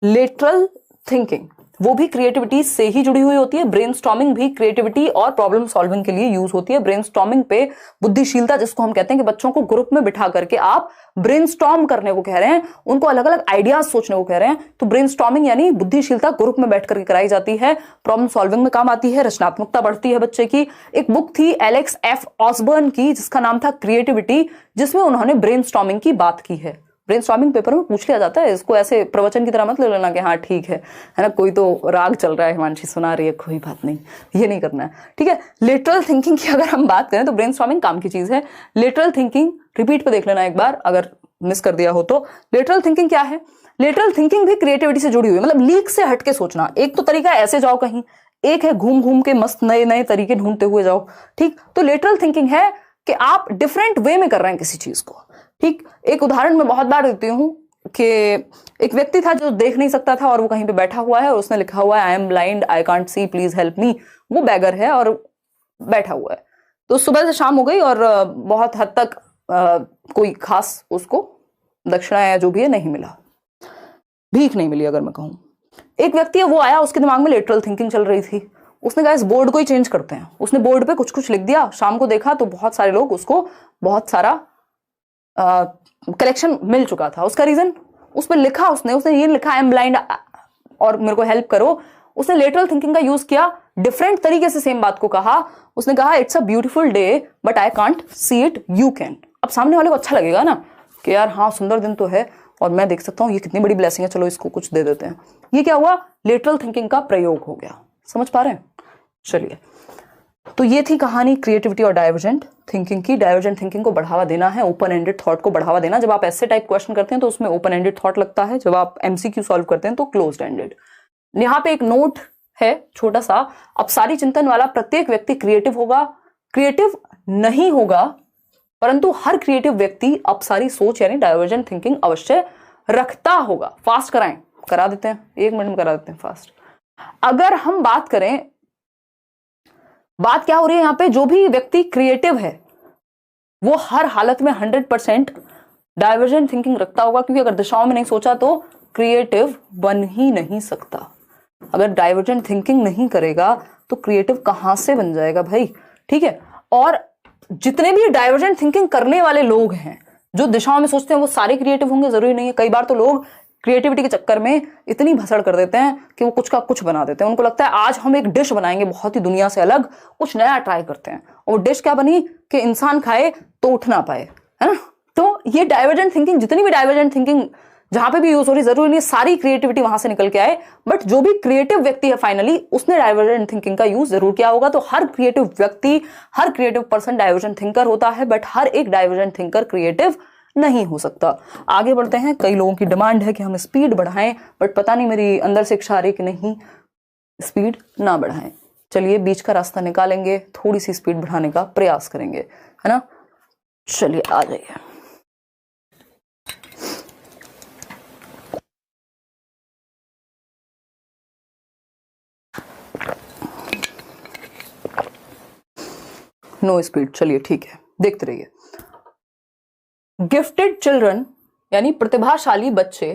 लेटरल थिंकिंग वो भी क्रिएटिविटी से ही जुड़ी हुई होती है। ब्रेनस्टॉर्मिंग भी क्रिएटिविटी और प्रॉब्लम सॉल्विंग के लिए यूज होती है। ब्रेनस्टॉर्मिंग पे बुद्धिशीलता, जिसको हम कहते हैं कि बच्चों को ग्रुप में बिठा करके आप ब्रेनस्टॉर्म करने को कह रहे हैं, उनको अलग अलग आइडियाज सोचने को कह रहे हैं, तो ब्रेनस्टॉर्मिंग यानी बुद्धिशीलता ग्रुप में बैठ करके कराई जाती है, प्रॉब्लम सॉल्विंग में काम आती है, रचनात्मकता बढ़ती है बच्चे की। एक बुक थी एलेक्स एफ ऑसबर्न की जिसका नाम था क्रिएटिविटी, जिसमें उन्होंने ब्रेनस्टॉर्मिंग की बात की है। ब्रेनस्टॉर्मिंग पेपर में पूछ लिया जाता है, इसको ऐसे प्रवचन की तरह मत ले लेना कि हाँ ठीक है ना, कोई तो राग चल रहा है, हिमांशी सुना रही है, कोई बात नहीं, ये नहीं करना है, ठीक है। लेटरल थिंकिंग की अगर हम बात करें तो ब्रेनस्टॉर्मिंग काम की चीज है। लेटरल थिंकिंग रिपीट पे देख लेना एक बार अगर मिस कर दिया हो तो। लेटरल थिंकिंग क्या है? लेटरल थिंकिंग भी क्रिएटिविटी से जुड़ी हुई है, मतलब लीक से हटके सोचना। एक तो तरीका ऐसे जाओ कहीं, एक है घूम घूम के मस्त नए नए तरीके ढूंढते हुए जाओ, ठीक। तो लेटरल थिंकिंग है कि आप डिफरेंट वे में कर रहे हैं किसी चीज को, ठीक। एक उदाहरण मैं बहुत बार देती हूं कि एक व्यक्ति था जो देख नहीं सकता था और वो कहीं पे बैठा हुआ है और उसने लिखा हुआ है I am blind, I can't see, please help me. वो बैगर है और बैठा हुआ है। तो सुबह से शाम हो गई और बहुत हद तक कोई खास उसको दक्षिणा या जो भी है नहीं मिला, भीख नहीं मिली अगर मैं कहूं। एक व्यक्ति है वो आया, उसके दिमाग में लेटरल थिंकिंग चल रही थी, उसने कहा इस बोर्ड को ही चेंज करते हैं। उसने बोर्ड पे कुछ कुछ लिख दिया, शाम को देखा तो बहुत सारे लोग उसको बहुत सारा कलेक्शन मिल चुका था। उसका रीजन उस पर लिखा, उसने ये लिखा आई एम ब्लाइंड और मेरे को हेल्प करो। उसने लेटरल थिंकिंग का यूज किया, डिफरेंट तरीके से सेम बात को कहा। उसने कहा it's a beautiful day but I can't see it, you can. अब सामने वाले को अच्छा लगेगा ना कि यार हाँ सुंदर दिन तो है और मैं देख सकता हूँ, ये कितनी बड़ी ब्लेसिंग है, चलो इसको कुछ दे देते हैं। ये क्या हुआ? लेटरल थिंकिंग का प्रयोग हो गया। समझ पा रहे हैं? चलिए, तो ये थी कहानी क्रिएटिविटी और डाइवर्जेंट थिंकिंग की। डाइवर्जेंट थिंकिंग को बढ़ावा देना है, ओपन एंडेड थॉट को बढ़ावा देना। जब आप ऐसे टाइप क्वेश्चन करते हैं तो उसमें ओपन एंडेड थॉट लगता है, जब आप एमसीक्यू सॉल्व करते हैं तो क्लोज्ड एंडेड। यहाँ पे एक नोट है छोटा सा, अपसारी चिंतन वाला प्रत्येक व्यक्ति क्रिएटिव होगा, क्रिएटिव नहीं होगा, परंतु हर क्रिएटिव व्यक्ति अपसारी सोच यानी डाइवर्जेंट थिंकिंग अवश्य रखता होगा। फास्ट कराएं, करा देते हैं, 1 मिनट में करा देते हैं फास्ट। अगर हम बात करें, बात क्या हो रही है यहाँ पे, जो भी व्यक्ति क्रिएटिव है वो हर हालत में 100% डाइवर्जेंट थिंकिंग रखता होगा, क्योंकि अगर दिशाओं में नहीं सोचा तो क्रिएटिव बन ही नहीं सकता। अगर डाइवर्जेंट थिंकिंग नहीं करेगा तो क्रिएटिव कहां से बन जाएगा भाई, ठीक है। और जितने भी डाइवर्जेंट थिंकिंग करने वाले लोग हैं, जो दिशाओं में सोचते हैं, वो सारे क्रिएटिव होंगे जरूरी नहीं है। कई बार तो लोग क्रिएटिविटी के चक्कर में इतनी भसड़ कर देते हैं कि वो कुछ का कुछ बना देते हैं। उनको लगता है आज हम एक डिश बनाएंगे बहुत ही दुनिया से अलग, कुछ नया ट्राई करते हैं, और डिश क्या बनी कि इंसान खाए तो उठ ना पाए, है ना। तो ये डाइवर्जेंट थिंकिंग, जितनी भी डाइवर्जेंट थिंकिंग जहां पे भी यूज हो रही, जरूरी नहीं सारी क्रिएटिविटी वहां से निकल के आए, बट जो भी क्रिएटिव व्यक्ति है फाइनली उसने डाइवर्जेंट थिंकिंग का यूज जरूर किया होगा। तो हर क्रिएटिव व्यक्ति, हर क्रिएटिव पर्सन डाइवर्जेंट थिंकर होता है, बट हर एक डाइवर्जेंट थिंकर क्रिएटिव नहीं हो सकता। आगे बढ़ते हैं। कई लोगों की डिमांड है कि हम स्पीड बढ़ाएं, बट पता नहीं मेरी अंदर से इच्छा आ रही कि नहीं, स्पीड ना बढ़ाएं। चलिए बीच का रास्ता निकालेंगे, थोड़ी सी स्पीड बढ़ाने का प्रयास करेंगे, है ना। चलिए आ जाइए। नो स्पीड, चलिए ठीक है, देखते रहिए। गिफ्टेड चिल्ड्रन यानी प्रतिभाशाली बच्चे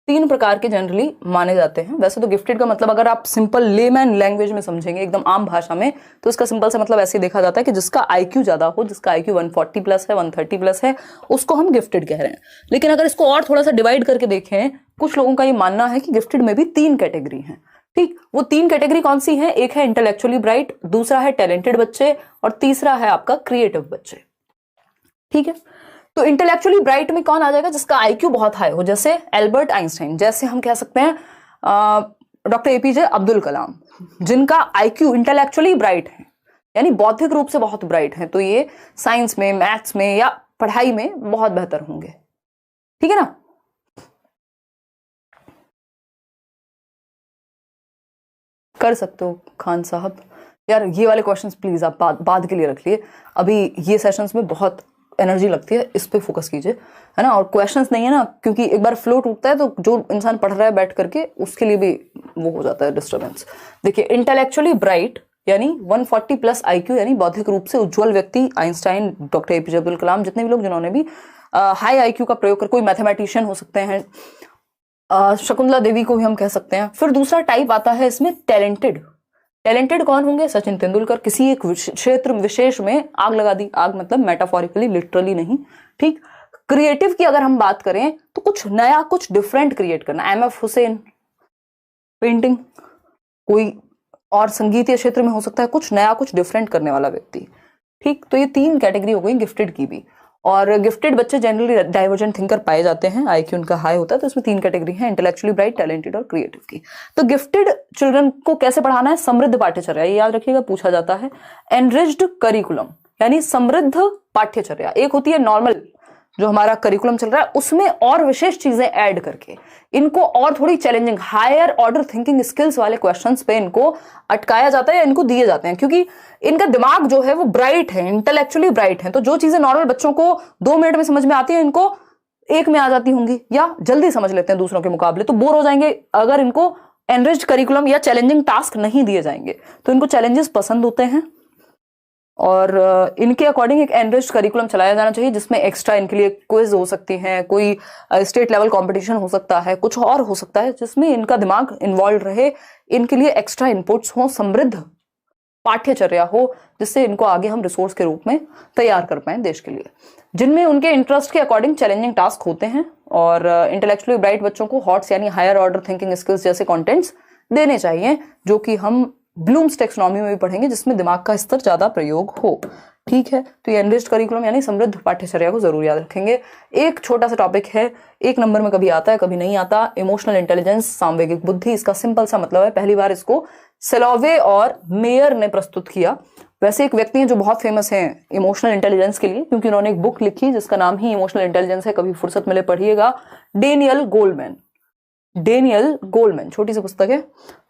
3 प्रकार के जनरली माने जाते हैं। वैसे तो गिफ्टेड का मतलब अगर आप सिंपल लेमैन लैंग्वेज में समझेंगे, एकदम आम भाषा में, तो इसका सिंपल से मतलब ऐसे देखा जाता है कि जिसका IQ ज्यादा हो, जिसका IQ 140 प्लस है, 130 प्लस है, उसको हम गिफ्टेड कह रहे हैं। लेकिन अगर इसको और थोड़ा सा डिवाइड करके देखें, कुछ लोगों का ये मानना है कि गिफ्टेड में भी 3 कैटेगरी हैं, ठीक। वो 3 कैटेगरी कौन सी हैं? एक है इंटेलेक्चुअली ब्राइट, दूसरा है टैलेंटेड बच्चे, और तीसरा है आपका क्रिएटिव बच्चे, ठीक है। तो इंटेलेक्चुअली ब्राइट में कौन आ जाएगा? जिसका IQ बहुत हाई हो, जैसे एल्बर्ट आइंस्टाइन, जैसे हम कह सकते हैं डॉक्टर APJ अब्दुल कलाम, जिनका IQ इंटेलेक्चुअली ब्राइट है, यानी बौद्धिक रूप से बहुत ब्राइट है, तो ये साइंस में, मैथ्स में या पढ़ाई में बहुत बेहतर होंगे, ठीक है ना। कर सकते हो खान साहब। यार ये वाले क्वेश्चंस प्लीज आप बाद के लिए रख लिए, अभी ये सेशंस में बहुत एनर्जी लगती है, इस पे फोकस कीजिए, है ना। और क्वेश्चंस नहीं है ना, क्योंकि एक बार फ्लो टूटता है तो जो इंसान पढ़ रहा है बैठ करके, उसके लिए भी वो हो जाता है डिस्टर्बेंस। देखिए इंटेलेक्चुअली ब्राइट यानी 140 प्लस IQ यानी बौद्धिक रूप से उज्ज्वल व्यक्ति, Einstein, doctor APJ Abdul Kalam, जितने भी लोग जिन्होंने भी हाई IQ का प्रयोग कर, कोई मैथमेटिशियन हो सकते हैं, शकुंतला देवी को भी हम कह सकते हैं। फिर दूसरा टाइप आता है इसमें टैलेंटेड। टैलेंटेड कौन होंगे? सचिन तेंदुलकर। किसी एक क्षेत्र विशेष में आग लगा दी, आग मतलब मेटाफोरिकली, लिटरली नहीं, ठीक। क्रिएटिव की अगर हम बात करें तो कुछ नया, कुछ डिफरेंट क्रिएट करना। एमएफ हुसैन, पेंटिंग, कोई और संगीतीय क्षेत्र में हो सकता है, कुछ नया, कुछ डिफरेंट करने वाला व्यक्ति, ठीक। तो ये 3 कैटेगरी हो गई गिफ्टेड की भी। और गिफ्टेड बच्चे जनरली डाइवर्जेंट थिंकर पाए जाते हैं, आईक्यू उनका हाई होता है। तो इसमें 3 कैटेगरी है, इंटेलेक्चुअली ब्राइट, टैलेंटेड और क्रिएटिव की। तो गिफ्टेड चिल्ड्रन को कैसे पढ़ाना है? समृद्ध पाठ्यचर्या, ये याद रखिएगा, पूछा जाता है। एनरिच्ड करिकुलम यानी समृद्ध पाठ्यचर्या। एक होती है नॉर्मल जो हमारा करिकुलम चल रहा है, उसमें और विशेष चीजें ऐड करके इनको और थोड़ी challenging, higher order thinking skills वाले क्वेश्चंस पे इनको अटकाया जाता है या इनको दिए जाते हैं, क्योंकि इनका दिमाग जो है वो ब्राइट है, इंटेलेक्चुअली ब्राइट है। तो जो चीजें नॉर्मल बच्चों को 2 मिनट में समझ में आती है, इनको 1 में आ जाती होंगी या जल्दी समझ लेते हैं दूसरों के मुकाबले। तो बोर हो जाएंगे अगर इनको एनरिच्ड करिकुलम या चैलेंजिंग टास्क नहीं दिए जाएंगे। तो इनको चैलेंजेस पसंद होते हैं और इनके अकॉर्डिंग एक एनरिच्ड करिकुलम चलाया जाना चाहिए, जिसमें एक्स्ट्रा इनके लिए क्विज हो सकती हैं, कोई स्टेट लेवल कंपटीशन हो सकता है, कुछ और हो सकता है जिसमें इनका दिमाग इन्वॉल्व रहे, इनके लिए एक्स्ट्रा इनपुट्स हो, समृद्ध पाठ्यचर्या हो, जिससे इनको आगे हम रिसोर्स के रूप में तैयार कर पाए देश के लिए, जिनमें उनके इंटरेस्ट के अकॉर्डिंग चैलेंजिंग टास्क होते हैं। और इंटेलेक्चुअली ब्राइट बच्चों को हॉट्स यानी हायर ऑर्डर थिंकिंग स्किल्स जैसे कंटेंट्स देने चाहिए, जो कि हम ब्लूम्स टेक्सोनॉमी में भी पढ़ेंगे, जिसमें दिमाग का स्तर ज्यादा प्रयोग हो, ठीक है। तो ये एनरिच्ड करिकुलम यानी समृद्ध पाठ्यचर्या को जरूर याद रखेंगे। एक छोटा सा टॉपिक है, 1 नंबर में कभी आता है कभी नहीं आता, इमोशनल इंटेलिजेंस, सामवेगिक बुद्धि। इसका सिंपल सा मतलब है, पहली बार इसको सेलोवे और मेयर ने प्रस्तुत किया। वैसे एक व्यक्ति हैं जो बहुत फेमस हैं इमोशनल इंटेलिजेंस के लिए, क्योंकि उन्होंने एक बुक लिखी जिसका नाम ही इमोशनल इंटेलिजेंस है, कभी फुर्सत मिले पढ़िएगा। डेनियल गोलमैन, डेनियल गोलमैन, छोटी सी पुस्तक है।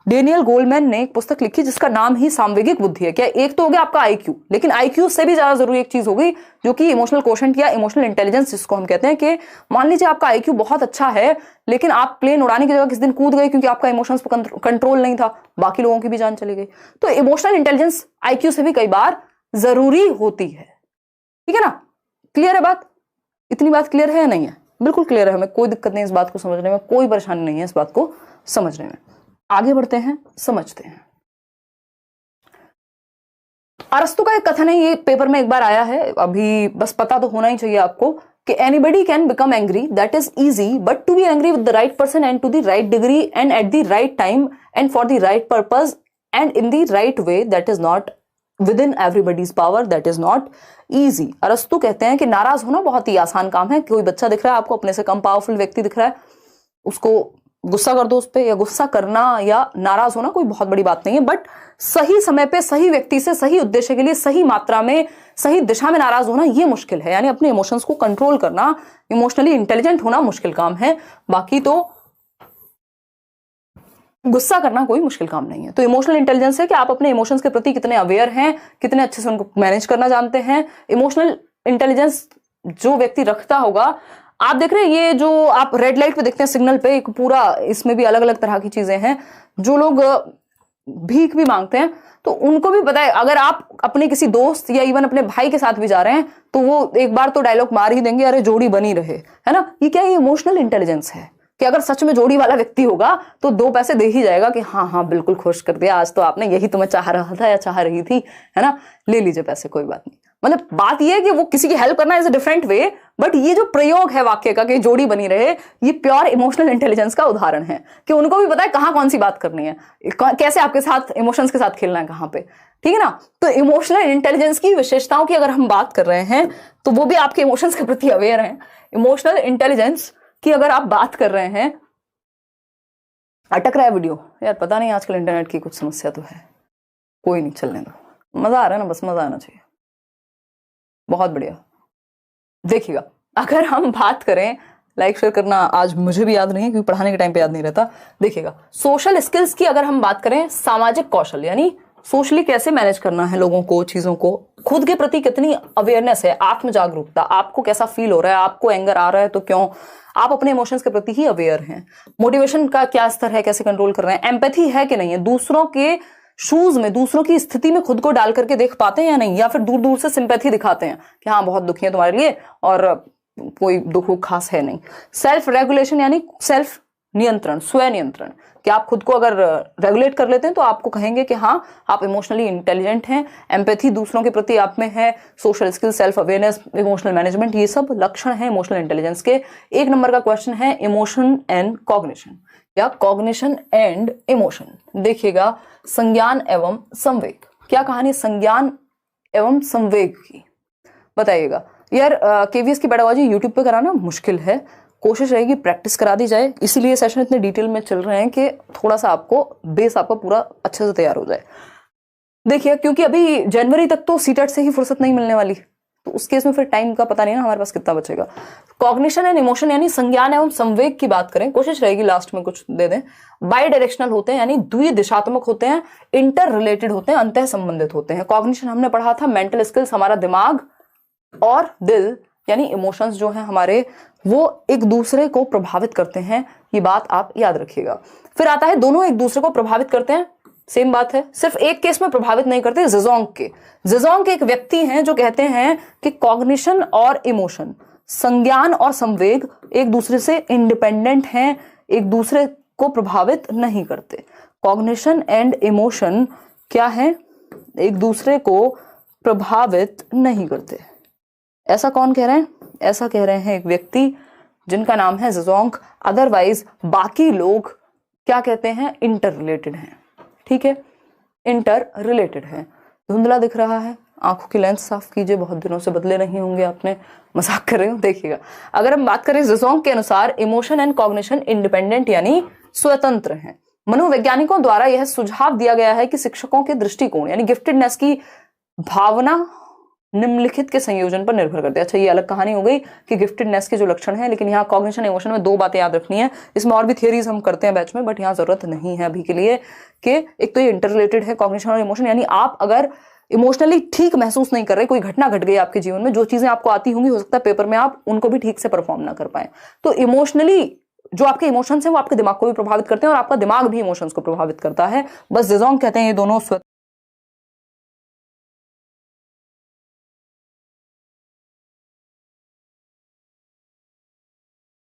डेनियल गोलमैन ने एक पुस्तक लिखी जिसका नाम ही सामवेगिक बुद्धि है। क्या एक तो हो गया आपका आईक्यू, लेकिन आईक्यू से भी ज्यादा जरूरी एक चीज हो गई जो कि इमोशनल कोशेंट या इमोशनल इंटेलिजेंस, जिसको हम कहते हैं कि मान लीजिए आपका आईक्यू बहुत अच्छा है, लेकिन आप प्लेन उड़ाने की जगह किस दिन कूद गए क्योंकि आपका इमोशंस पर कंट्रोल नहीं था, बाकी लोगों की भी जान चली गई। तो इमोशनल इंटेलिजेंस आईक्यू से भी कई बार जरूरी होती है, ठीक है ना। क्लियर है बात? इतनी बात क्लियर है या नहीं है? बिल्कुल क्लियर है, हमें कोई दिक्कत नहीं इस बात को समझने में, कोई परेशानी नहीं है इस बात को समझने में। आगे बढ़ते हैं, समझते हैं। अरस्तु का एक कथन है, ये पेपर में एक बार आया है, अभी बस पता तो होना ही चाहिए आपको, कि anybody can become angry, that is easy, but to be angry with the right person and to the right degree and at the right time and for the right purpose and in the right way, that is not within everybody's power, that is not easy. अरस्तु कहते हैं कि नाराज होना बहुत ही आसान काम है। कोई बच्चा दिख रहा है आपको, अपने से कम पावरफुल व्यक्ति दिख रहा है, उसको गुस्सा कर दो उस पर, या गुस्सा करना या नाराज होना कोई बहुत बड़ी बात नहीं है, बट सही समय पे सही व्यक्ति से सही उद्देश्य के लिए सही मात्रा में सही दिशा में नाराज होना ये मुश्किल है। यानी अपने इमोशंस को कंट्रोल करना, इमोशनली इंटेलिजेंट होना मुश्किल काम है, बाकी तो गुस्सा करना कोई मुश्किल काम नहीं है। तो इमोशनल इंटेलिजेंस है कि आप अपने इमोशंस के प्रति कितने अवेयर हैं, कितने अच्छे से उनको मैनेज करना जानते हैं। इमोशनल इंटेलिजेंस जो व्यक्ति रखता होगा, आप देख रहे हैं ये जो आप रेड लाइट पे देखते हैं सिग्नल पे, एक पूरा इसमें भी अलग अलग तरह की चीजें हैं। जो लोग भीख भी मांगते हैं तो उनको भी पता है, अगर आप अपने किसी दोस्त या इवन अपने भाई के साथ भी जा रहे हैं तो वो एक बार तो डायलॉग मार ही देंगे, अरे जोड़ी बनी रहे, है ना। ये क्या, ये इमोशनल इंटेलिजेंस है कि अगर सच में जोड़ी वाला व्यक्ति होगा तो 2 पैसे दे ही जाएगा कि हाँ हाँ बिल्कुल खुश कर दिया, आज तो आपने, यही तो मैं चाह रहा था या चाह रही थी, है ना, ले लीजिए पैसे, कोई बात नहीं। मतलब बात ये है कि वो किसी की हेल्प करना is a different way, but ये जो प्रयोग है वाक्य का कि जोड़ी बनी रहे, ये प्योर इमोशनल इंटेलिजेंस का उदाहरण है कि उनको भी पता है कहाँ कौन सी बात करनी है, कैसे आपके साथ इमोशंस के साथ खेलना है, कहाँ पे, ठीक है ना। तो इमोशनल इंटेलिजेंस की विशेषताओं की अगर हम बात कर रहे हैं तो वो भी आपके इमोशंस के प्रति अवेयर हैं। इमोशनल इंटेलिजेंस की अगर आप बात कर रहे हैं, अटक रहा है वीडियो यार, पता नहीं आजकल इंटरनेट की कुछ समस्या तो है, कोई नहीं, चलने दो, मजा आ रहा है ना, बस मजा आना चाहिए। बहुत बढ़िया, देखिएगा अगर हम बात करें, लाइक शेयर करना आज मुझे भी याद नहीं है क्योंकि पढ़ाने के टाइम पे याद नहीं रहता। देखिएगा सोशल स्किल्स की अगर हम बात करें, सामाजिक कौशल यानी सोशली कैसे मैनेज करना है लोगों को, चीजों को, खुद के प्रति कितनी अवेयरनेस है, आत्म जागरूकता, आपको कैसा फील हो रहा है, आपको एंगर आ रहा है तो क्यों, आप अपने इमोशंस के प्रति ही अवेयर हैं, मोटिवेशन का क्या स्तर है, कैसे कंट्रोल कर रहे हैं, एम्पैथी है कि नहीं है, दूसरों के शूज में, दूसरों की स्थिति में खुद को डाल करके देख पाते हैं या नहीं, या फिर दूर दूर से सिंपैथी दिखाते हैं कि हाँ बहुत दुखी है तुम्हारे लिए और कोई दुख खास है नहीं। सेल्फ रेगुलेशन यानी सेल्फ नियंत्रण, स्व नियंत्रण, कि आप खुद को अगर रेगुलेट कर लेते हैं तो आपको कहेंगे कि हाँ आप इमोशनली इंटेलिजेंट हैं। एम्पैथी दूसरों के प्रति आप में है, social skill, self awareness, emotional management, ये सब लक्षण हैं इमोशनल इंटेलिजेंस के। 1 नंबर का क्वेश्चन है इमोशन एंड कॉग्निशन या कॉग्निशन एंड इमोशन। देखिएगा, संज्ञान एवं संवेग, क्या कहानी संज्ञान एवं संवेग की, बताइएगा। यार केवीएस की पेडागोजी यूट्यूब पे कराना मुश्किल है, कोशिश रहेगी प्रैक्टिस करा दी जाए, इसीलिए सेशन इतने डिटेल में चल रहे हैं कि थोड़ा सा आपको बेस आपका पूरा अच्छे से तैयार हो जाए। देखिए, क्योंकि अभी जनवरी तक तो सीटेट से ही फुर्सत नहीं मिलने वाली, तो उस केस में फिर टाइम का पता नहीं ना हमारे पास कितना बचेगा। कॉग्निशन एंड इमोशन यानी संज्ञान एवं संवेग की बात करें, कोशिश रहेगी लास्ट में कुछ दे दें। बाई डायरेक्शनल होते हैं यानी द्विदिशात्मक होते हैं, इंटर रिलेटेड होते हैं, अंतः संबंधित होते हैं। कॉग्निशन हमने पढ़ा था मेंटल स्किल्स, हमारा दिमाग और दिल यानी इमोशंस जो हैं हमारे, वो एक दूसरे को प्रभावित करते हैं, ये बात आप याद रखिएगा। फिर आता है दोनों एक दूसरे को प्रभावित करते हैं, सेम बात है, सिर्फ एक केस में प्रभावित नहीं करते। ज़ेज़ोंग के एक व्यक्ति हैं जो कहते हैं कि कॉग्निशन और इमोशन, संज्ञान और संवेग एक दूसरे से इंडिपेंडेंट हैं, एक दूसरे को प्रभावित नहीं करते। कॉग्निशन एंड इमोशन क्या है, एक दूसरे को प्रभावित नहीं करते। ऐसा कौन कह रहे हैं? ऐसा कह रहे हैं एक व्यक्ति जिनका नाम है ज़ेज़ोंग, अदरवाइज बाकी लोग क्या कहते हैं, इंटर रिलेटेड हैं। ठीक है, इंटर रिलेटेड है। धुंधला दिख रहा है, आंखों की लेंस साफ कीजिए, बहुत दिनों से बदले नहीं होंगे आपने, मजाक कर रहे हो। देखिएगा, अगर हम बात करें ज़ेज़ोंग के अनुसार इमोशन एंड कॉग्निशन इंडिपेंडेंट यानी स्वतंत्र हैं। मनोवैज्ञानिकों द्वारा यह सुझाव दिया गया है कि शिक्षकों के दृष्टिकोण यानी गिफ्टेडनेस की भावना निम्नलिखित के संयोजन पर निर्भर करते हैं। अच्छा, ये अलग कहानी हो गई कि गिफ्टेडनेस के जो लक्षण हैं, लेकिन यहाँ कॉग्निशन इमोशन में 2 बातें याद रखनी है। इसमें और भी थियरीज हम करते हैं बैच में, बट यहाँ जरूरत नहीं है अभी के लिए कि एक तो ये इंटर रिलेटेड है कॉग्निशन और इमोशन, यानी आप अगर इमोशनली ठीक महसूस नहीं कर रहे, कोई घटना घट गई आपके जीवन में, जो चीजें आपको आती होंगी हो सकता है पेपर में आप उनको भी ठीक से परफॉर्म ना कर पाए, तो इमोशनली जो आपके इमोशंस हैं वो आपके दिमाग को भी प्रभावित करते हैं और आपका दिमाग भी इमोशंस को प्रभावित करता है। बस ज़ेज़ोंग कहते हैं ये दोनों